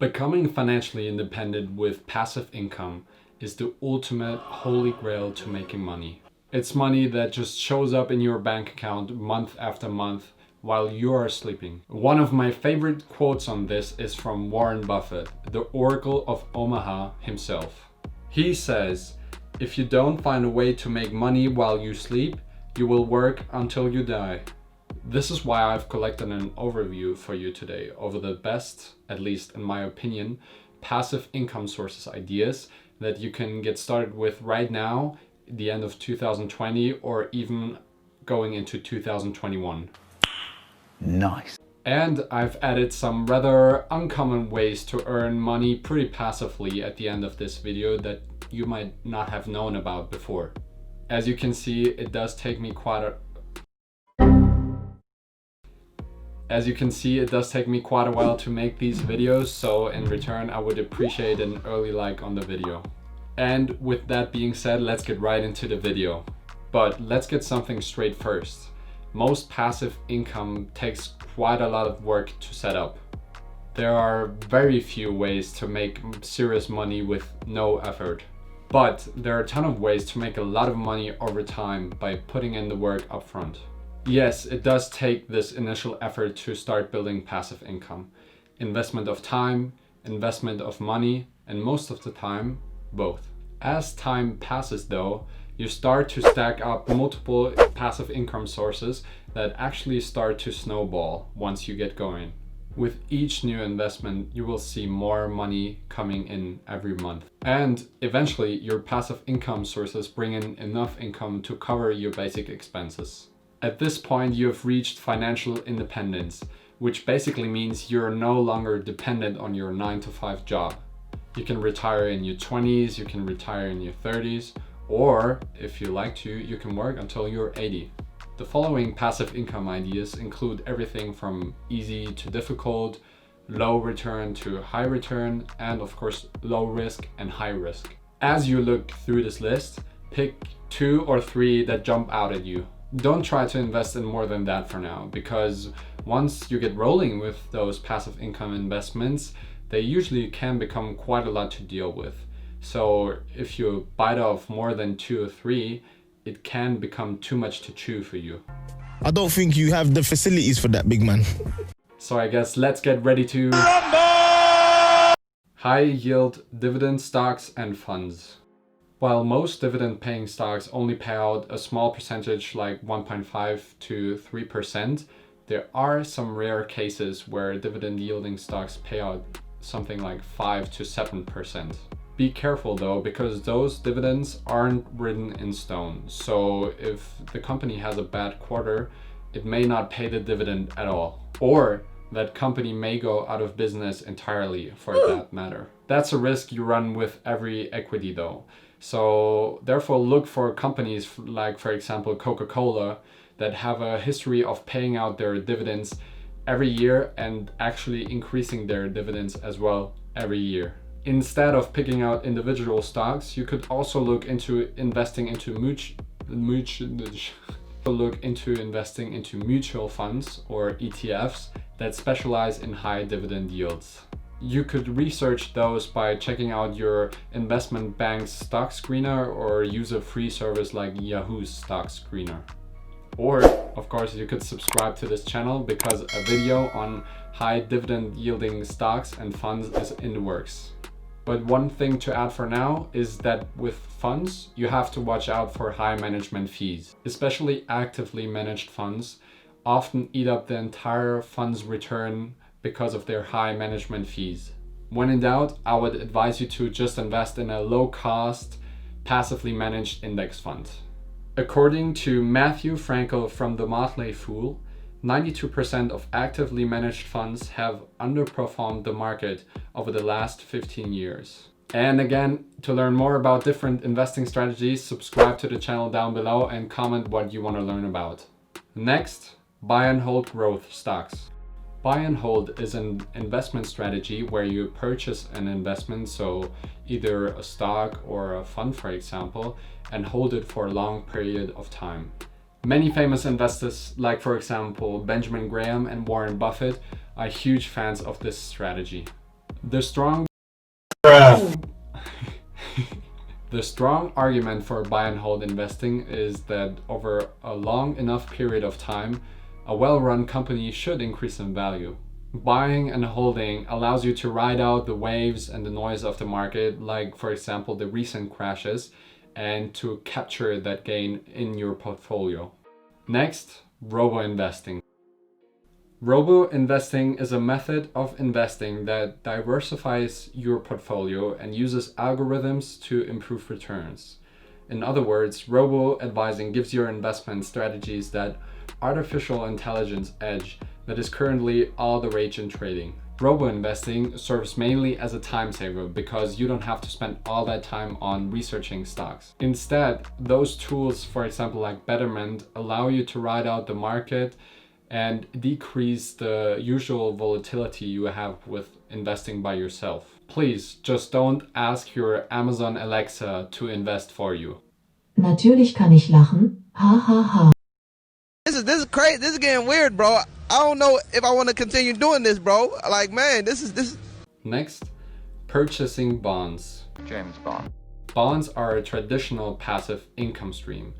Becoming financially independent with passive income is the ultimate holy grail to making money. It's money that just shows up in your bank account month after month while you are sleeping. One of my favorite quotes on this is from Warren Buffett, the Oracle of Omaha himself. He says, "If you don't find a way to make money while you sleep, you will work until you die." This is why I've collected an overview for you today over the best, at least in my opinion, passive income sources ideas that you can get started with right now, the end of 2020, or even going into 2021. Nice. And I've added some rather uncommon ways to earn money pretty passively at the end of this video that you might not have known about before. As you can see, it does take me quite a while to make these videos, so in return I would appreciate an early like on the video. And with that being said, let's get right into the video. But let's get something straight first. Most passive income takes quite a lot of work to set up. There are very few ways to make serious money with no effort. But there are a ton of ways to make a lot of money over time by putting in the work upfront. Yes, it does take this initial effort to start building passive income. Investment of time, investment of money, and most of the time, both. As time passes though, you start to stack up multiple passive income sources that actually start to snowball once you get going. With each new investment, you will see more money coming in every month. And eventually, your passive income sources bring in enough income to cover your basic expenses. At this point, you have reached financial independence, which basically means you're no longer dependent on your 9-to-5 job. You can retire in your 20s, you can retire in your 30s, or if you like to, you can work until you're 80. The following passive income ideas include everything from easy to difficult, low return to high return, and of course low risk and high risk. As you look through this list, pick 2 or 3 that jump out at you. Don't try to invest in more than that for now, because once you get rolling with those passive income investments, they usually can become quite a lot to deal with. So if you bite off more than 2 or 3, it can become too much to chew for you. I don't think you have the facilities for that, big man. So I guess let's get ready to high yield dividend stocks and funds. While most dividend paying stocks only pay out a small percentage like 1.5 to 3%, there are some rare cases where dividend yielding stocks pay out something like 5 to 7%. Be careful though, because those dividends aren't written in stone. So if the company has a bad quarter, it may not pay the dividend at all. Or that company may go out of business entirely for that matter. That's a risk you run with every equity though. So therefore look for companies like, for example, Coca-Cola, that have a history of paying out their dividends every year and actually increasing their dividends as well every year. Instead of picking out individual stocks, you could also look into investing into mutual funds or ETFs that specialize in high dividend yields. You could research those by checking out your investment bank's stock screener or use a free service like Yahoo's stock screener. Or, of course, you could subscribe to this channel because a video on high dividend yielding stocks and funds is in the works. But one thing to add for now is that with funds, you have to watch out for high management fees. Especially actively managed funds often eat up the entire fund's return because of their high management fees. When in doubt, I would advise you to just invest in a low-cost, passively managed index fund. According to Matthew Frankel from The Motley Fool, 92% of actively managed funds have underperformed the market over the last 15 years. And again, to learn more about different investing strategies, subscribe to the channel down below and comment what you want to learn about. Next, buy and hold growth stocks. Buy and hold is an investment strategy where you purchase an investment, so either a stock or a fund for example, and hold it for a long period of time. Many famous investors, like for example Benjamin Graham and Warren Buffett, are huge fans of this strategy. The strong The strong argument for buy and hold investing is that over a long enough period of time, a well-run company should increase in value. Buying and holding allows you to ride out the waves and the noise of the market, like for example the recent crashes, and to capture that gain in your portfolio. Next, robo investing. Robo investing is a method of investing that diversifies your portfolio and uses algorithms to improve returns. In other words, robo advising gives your investment strategies that artificial intelligence edge that is currently all the rage in trading. Robo investing serves mainly as a time saver because you don't have to spend all that time on researching stocks. Instead, those tools, for example like Betterment, allow you to ride out the market and decrease the usual volatility you have with investing by yourself. Please just don't ask your Amazon Alexa to invest for you. Natürlich kann ich lachen. Ha ha ha. This is crazy. This is getting weird, bro. I don't know if I want to continue doing this, bro. Like, man, this is. Next, purchasing bonds. James Bond. Bonds are a traditional passive income stream,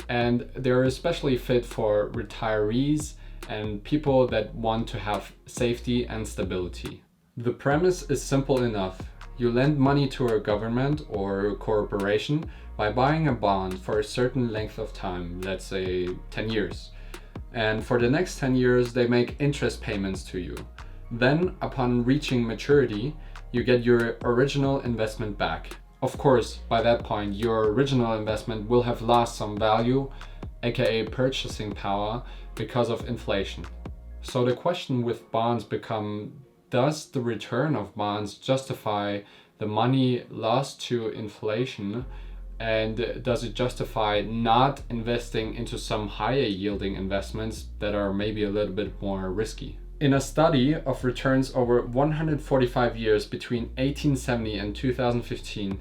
and they're especially fit for retirees and people that want to have safety and stability. The premise is simple enough. You lend money to a government or a corporation by buying a bond for a certain length of time, let's say 10 years. And for the next 10 years, they make interest payments to you. Then, upon reaching maturity, you get your original investment back. Of course, by that point, your original investment will have lost some value, aka purchasing power, because of inflation. So the question with bonds become, does the return of bonds justify the money lost to inflation, and does it justify not investing into some higher yielding investments that are maybe a little bit more risky? In a study of returns over 145 years between 1870 and 2015,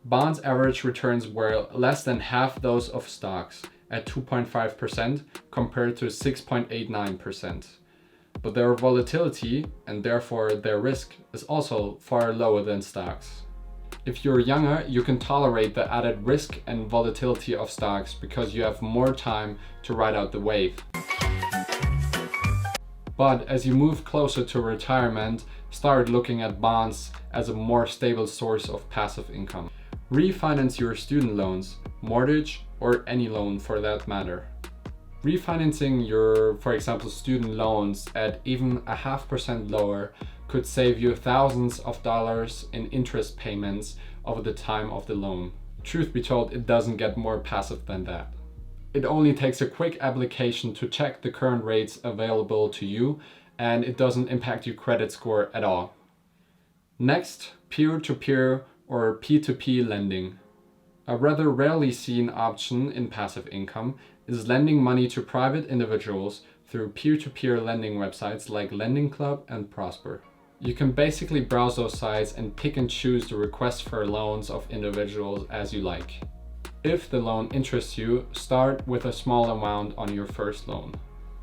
bonds' average returns were less than half those of stocks, at 2.5% compared to 6.89%. But their volatility, and therefore their risk, is also far lower than stocks. If you're younger, you can tolerate the added risk and volatility of stocks because you have more time to ride out the wave. But as you move closer to retirement, start looking at bonds as a more stable source of passive income. Refinance your student loans, mortgage, or any loan for that matter. Refinancing your, for example, student loans at even 0.5% lower could save you thousands of dollars in interest payments over the time of the loan. Truth be told, it doesn't get more passive than that. It only takes a quick application to check the current rates available to you, and it doesn't impact your credit score at all. Next, peer-to-peer or P2P lending. A rather rarely seen option in passive income is lending money to private individuals through peer-to-peer lending websites like Lending Club and Prosper. You can basically browse those sites and pick and choose the requests for loans of individuals as you like. If the loan interests you, start with a small amount on your first loan.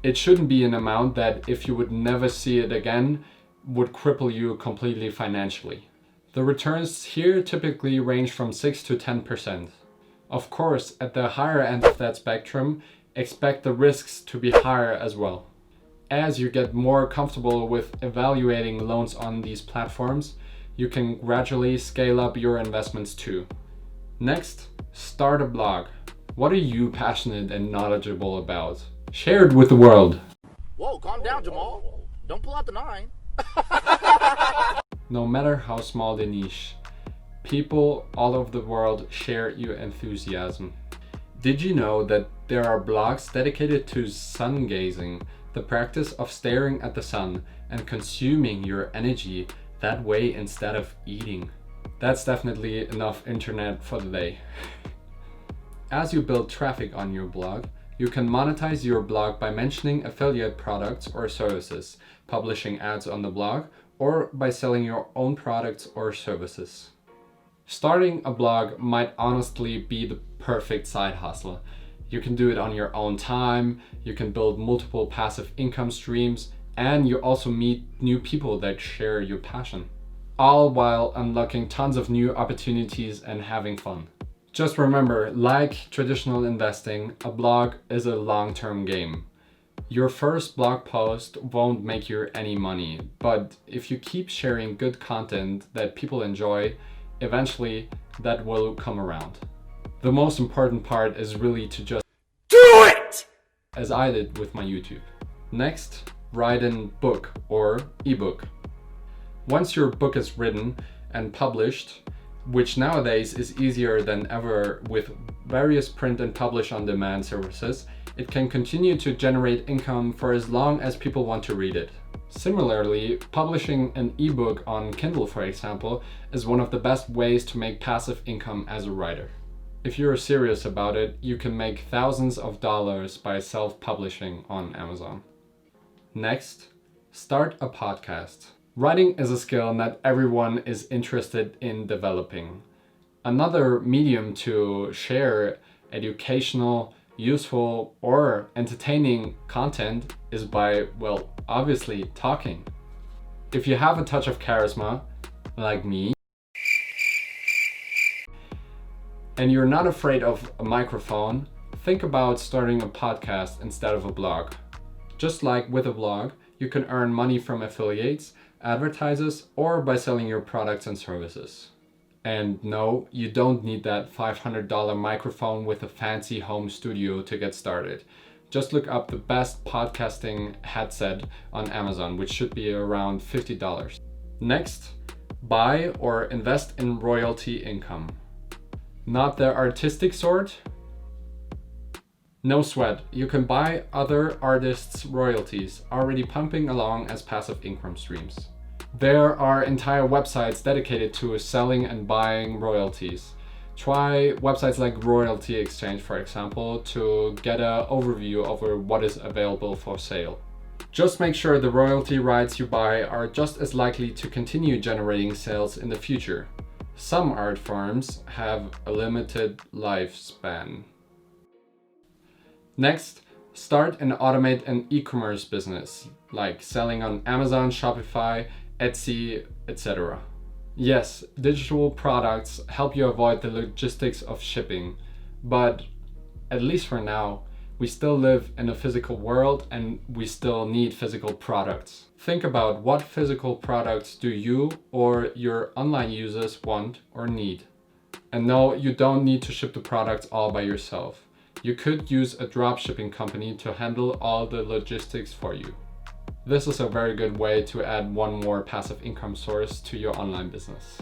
It shouldn't be an amount that, if you would never see it again, would cripple you completely financially. The returns here typically range from 6 to 10%. Of course, at the higher end of that spectrum, expect the risks to be higher as well. As you get more comfortable with evaluating loans on these platforms, you can gradually scale up your investments too. Next, start a blog. What are you passionate and knowledgeable about? Share it with the world. Whoa, calm down, Jamal. Don't pull out the 9. No matter how small the niche, people all over the world share your enthusiasm. Did you know that there are blogs dedicated to sun gazing, the practice of staring at the sun and consuming your energy that way instead of eating? That's definitely enough internet for the day. As you build traffic on your blog, you can monetize your blog by mentioning affiliate products or services, publishing ads on the blog, or by selling your own products or services. Starting a blog might honestly be the perfect side hustle. You can do it on your own time, you can build multiple passive income streams, and you also meet new people that share your passion. all while unlocking tons of new opportunities and having fun. Just remember, like traditional investing, a blog is a long-term game. Your first blog post won't make you any money, but if you keep sharing good content that people enjoy, eventually that will come around. The most important part is really to just do it! As I did with my YouTube. Next, write in book or ebook. Once your book is written and published, which nowadays is easier than ever with various print and publish on demand services, it can continue to generate income for as long as people want to read it. Similarly, publishing an ebook on Kindle, for example, is one of the best ways to make passive income as a writer. If you're serious about it, you can make thousands of dollars by self-publishing on Amazon. Next, start a podcast. Writing is a skill not everyone is interested in developing. Another medium to share educational, useful, or entertaining content is by, well, obviously talking. If you have a touch of charisma, like me, and you're not afraid of a microphone, think about starting a podcast instead of a blog. Just like with a blog, you can earn money from affiliates, advertisers, or by selling your products and services. And no, you don't need that $500 microphone with a fancy home studio to get started. Just look up the best podcasting headset on Amazon, which should be around $50. Next, buy or invest in royalty income. Not the artistic sort? No sweat, you can buy other artists' royalties already pumping along as passive income streams. There are entire websites dedicated to selling and buying royalties. Try websites like Royalty Exchange, for example, to get an overview over what is available for sale. Just make sure the royalty rights you buy are just as likely to continue generating sales in the future. Some art forms have a limited lifespan. Next, start and automate an e-commerce business, like selling on Amazon, Shopify, Etsy, etc. Yes, digital products help you avoid the logistics of shipping, but at least for now, we still live in a physical world and we still need physical products. Think about what physical products do you or your online users want or need. And no, you don't need to ship the products all by yourself. You could use a dropshipping company to handle all the logistics for you. This is a very good way to add one more passive income source to your online business.